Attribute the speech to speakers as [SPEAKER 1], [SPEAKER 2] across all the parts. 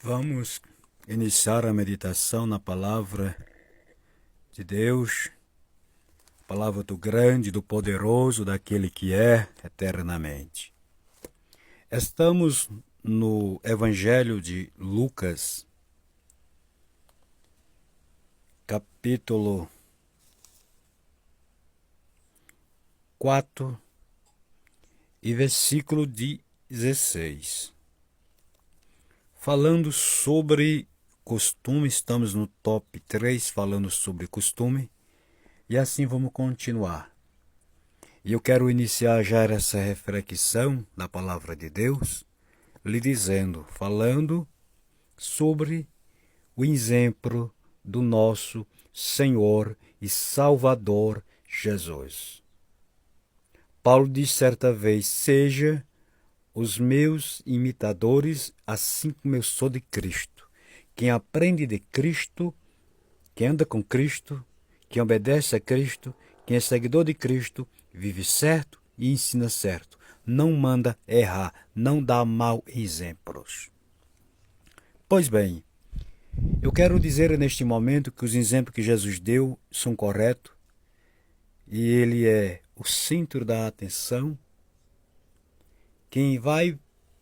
[SPEAKER 1] Vamos iniciar a meditação na palavra de Deus, palavra do grande, do poderoso, daquele que é eternamente. Estamos no Evangelho de Lucas, capítulo 4 e versículo 16. Falando sobre costume, estamos no top 3 falando sobre costume, e assim vamos continuar. E eu quero iniciar já essa reflexão da palavra de Deus, lhe dizendo, falando sobre o exemplo do nosso Senhor e Salvador Jesus. Paulo diz certa vez, seja os meus imitadores, assim como eu sou de Cristo. Quem aprende de Cristo, quem anda com Cristo, quem obedece a Cristo, quem é seguidor de Cristo, vive certo e ensina certo. Não manda errar, não dá mau exemplos. Pois bem, eu quero dizer neste momento que os exemplos que Jesus deu são corretos e ele é o centro da atenção. Quem vai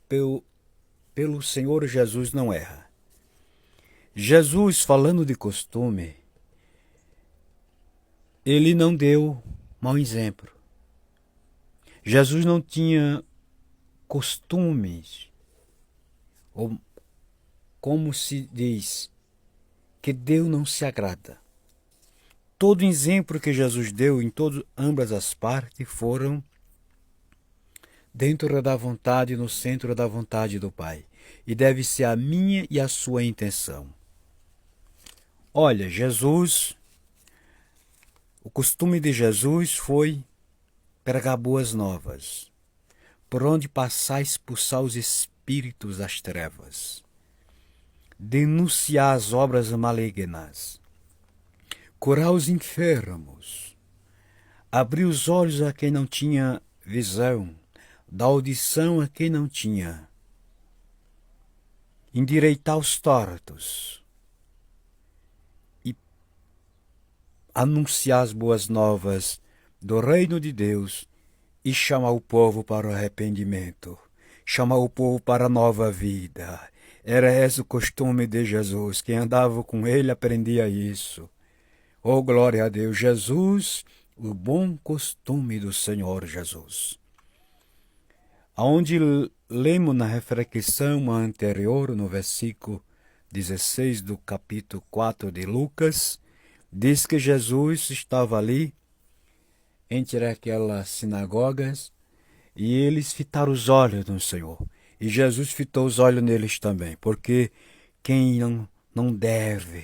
[SPEAKER 1] pelo Senhor Jesus não erra. Jesus, falando de costume, ele não deu mau exemplo. Jesus não tinha costumes, ou como se diz, que Deus não se agrada. Todo exemplo que Jesus deu em ambas as partes foram dentro da vontade, no centro da vontade do Pai. E deve ser a minha e a sua intenção. Olha, o costume de Jesus foi pregar boas novas. Por onde passar, expulsar os espíritos das trevas. Denunciar as obras malignas. Curar os enfermos. Abrir os olhos a quem não tinha visão. Dar audição a quem não tinha. Endireitar os tortos. E anunciar as boas novas do reino de Deus e chamar o povo para o arrependimento. Chamar o povo para a nova vida. Era esse o costume de Jesus. Quem andava com ele aprendia isso. Oh, glória a Deus. Jesus, o bom costume do Senhor Jesus. Aonde lemos na reflexão anterior, no versículo 16 do capítulo 4 de Lucas, diz que Jesus estava ali, entre aquelas sinagogas, e eles fitaram os olhos no Senhor. E Jesus fitou os olhos neles também, porque quem não deve,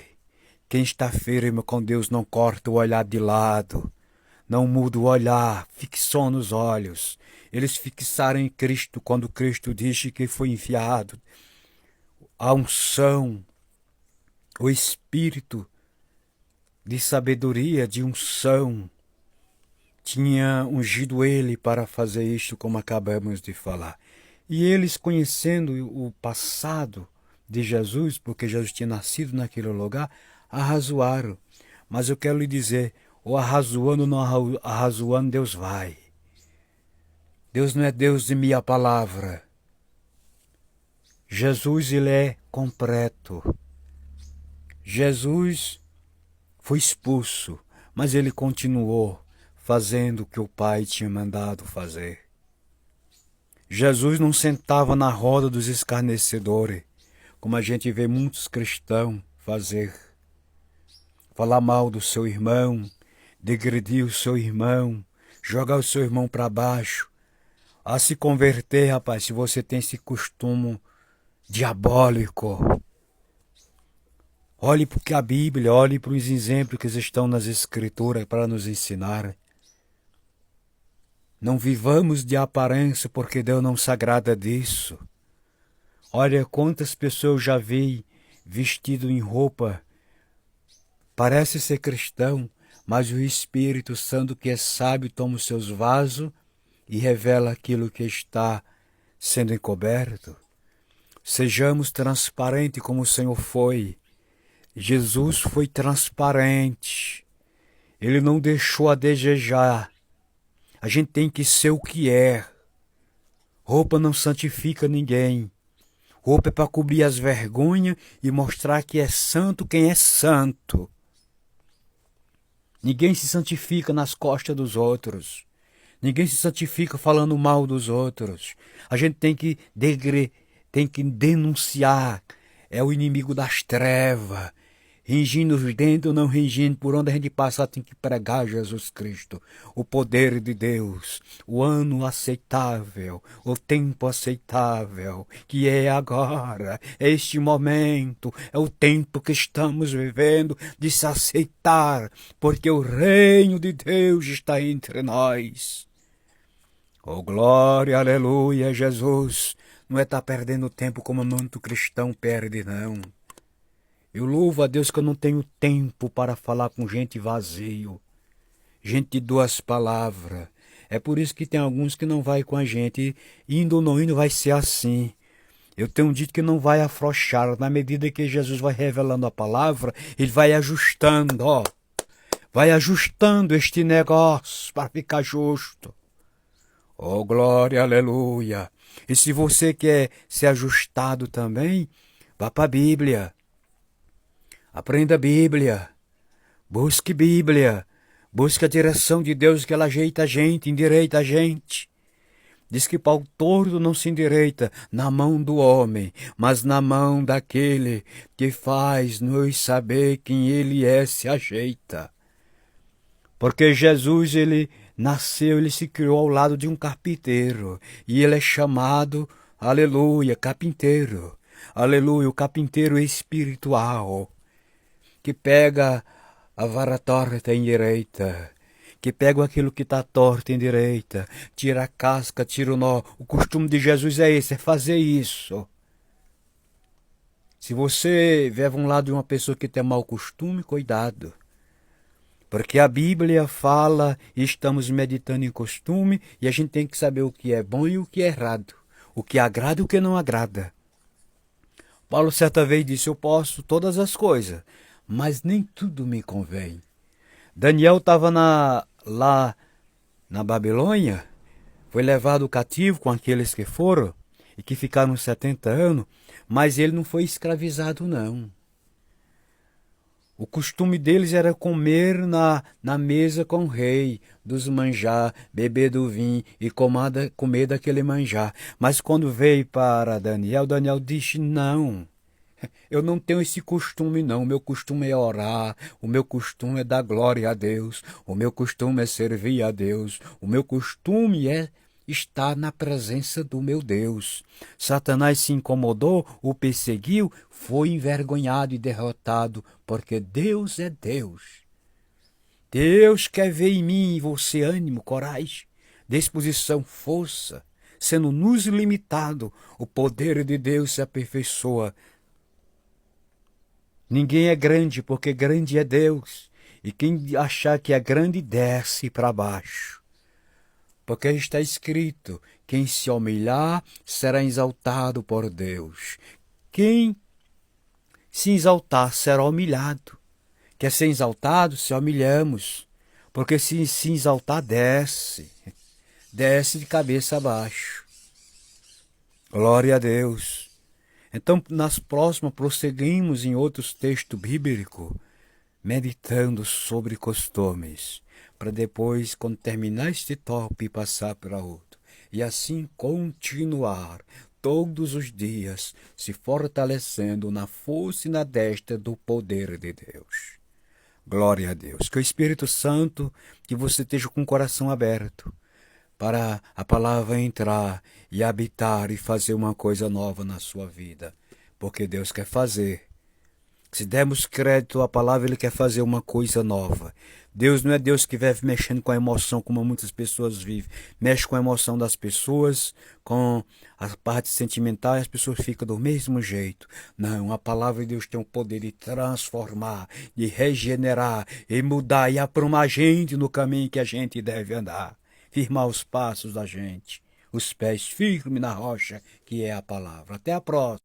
[SPEAKER 1] quem está firme com Deus não corta o olhar de lado, não muda o olhar, fixou nos olhos. Eles fixaram em Cristo quando Cristo disse que foi enviado a unção, o Espírito de sabedoria, de unção, tinha ungido ele para fazer isto, como acabamos de falar. E eles, conhecendo o passado de Jesus, porque Jesus tinha nascido naquele lugar, arrazoaram. Mas eu quero lhe dizer, ou arrazoando ou não arrazoando, Deus vai. Deus não é Deus de meia palavra. Jesus, ele é completo. Jesus foi expulso, mas ele continuou fazendo o que o Pai tinha mandado fazer. Jesus não sentava na roda dos escarnecedores, como a gente vê muitos cristãos fazer. Falar mal do seu irmão, degredir o seu irmão, jogar o seu irmão para baixo. A se converter, rapaz, se você tem esse costume diabólico. Olhe para a Bíblia, olhe para os exemplos que estão nas Escrituras para nos ensinar. Não vivamos de aparência, porque Deus não se agrada disso. Olha quantas pessoas eu já vi vestido em roupa, parece ser cristão, mas o Espírito Santo, que é sábio, toma os seus vasos e revela aquilo que está sendo encoberto. Sejamos transparentes como o Senhor foi. Jesus foi transparente. Ele não deixou a desejar. A gente tem que ser o que é. Roupa não santifica ninguém. Roupa é para cobrir as vergonhas e mostrar que é santo quem é santo. Ninguém se santifica nas costas dos outros. Ninguém se santifica falando mal dos outros. A gente tem que denunciar. É o inimigo das trevas. Ringindo os dentes ou não ringindo, por onde a gente passar tem que pregar Jesus Cristo. O poder de Deus, o ano aceitável, o tempo aceitável, que é agora, é este momento, é o tempo que estamos vivendo de se aceitar, porque o reino de Deus está entre nós. Oh, glória, aleluia, Jesus. Não é estar perdendo tempo como muito cristão perde, não. Eu louvo a Deus que eu não tenho tempo para falar com gente vazio, gente de duas palavras. É por isso que tem alguns que não vai com a gente. Indo ou não indo vai ser assim. Eu tenho dito que não vai afrouxar. Na medida que Jesus vai revelando a palavra, ele vai ajustando, ó. Vai ajustando este negócio para ficar justo. Oh, glória, aleluia. E se você quer ser ajustado também, vá para a Bíblia. Aprenda a Bíblia. Busque Bíblia. Busque a direção de Deus que ela ajeita a gente, endireita a gente. Diz que pau torto não se endireita na mão do homem, mas na mão daquele que faz nos saber quem ele é, se ajeita. Porque Jesus, ele nasceu, ele se criou ao lado de um carpinteiro. E ele é chamado, aleluia, carpinteiro. Aleluia, o carpinteiro espiritual. Que pega a vara torta em direita, que pega aquilo que está torto em direita, tira a casca, tira o nó. O costume de Jesus é esse, é fazer isso. Se você vive um lado de uma pessoa que tem mau costume, cuidado. Porque a Bíblia fala e estamos meditando em costume e a gente tem que saber o que é bom e o que é errado, o que agrada e o que não agrada. Paulo certa vez disse, eu posso todas as coisas, mas nem tudo me convém. Daniel estava lá na Babilônia, foi levado cativo com aqueles que foram e que ficaram 70 anos, mas ele não foi escravizado, não. O costume deles era comer na mesa com o rei, dos manjar, beber do vinho e comer daquele manjar. Mas quando veio para Daniel, Daniel disse, não. Eu não tenho esse costume, não. O meu costume é orar, o meu costume é dar glória a Deus, o meu costume é servir a Deus, o meu costume é estar na presença do meu Deus. Satanás se incomodou, o perseguiu, foi envergonhado e derrotado, porque Deus é Deus. Deus quer ver em mim e você ânimo, coragem, disposição, força. Sendo nos limitado, o poder de Deus se aperfeiçoa. Ninguém é grande, porque grande é Deus. E quem achar que é grande, desce para baixo. Porque está escrito, quem se humilhar será exaltado por Deus. Quem se exaltar será humilhado. Quer ser exaltado, se humilhamos. Porque se exaltar, desce. Desce de cabeça abaixo. Glória a Deus. Então, nas próximas, prosseguimos em outros textos bíblicos, meditando sobre costumes, para depois, quando terminar este tópico, passar para outro. E assim continuar todos os dias, se fortalecendo na força e na destra do poder de Deus. Glória a Deus. Que o Espírito Santo, que você esteja com o coração aberto, para a palavra entrar e habitar e fazer uma coisa nova na sua vida. Porque Deus quer fazer. Se dermos crédito à palavra, Ele quer fazer uma coisa nova. Deus não é Deus que vive mexendo com a emoção, como muitas pessoas vivem. Mexe com a emoção das pessoas, com as partes sentimentais, as pessoas ficam do mesmo jeito. Não, a palavra de Deus tem o poder de transformar, de regenerar, e mudar, e aprumar a gente no caminho que a gente deve andar. Firmar os passos da gente, os pés firmes na rocha, que é a palavra. Até a próxima.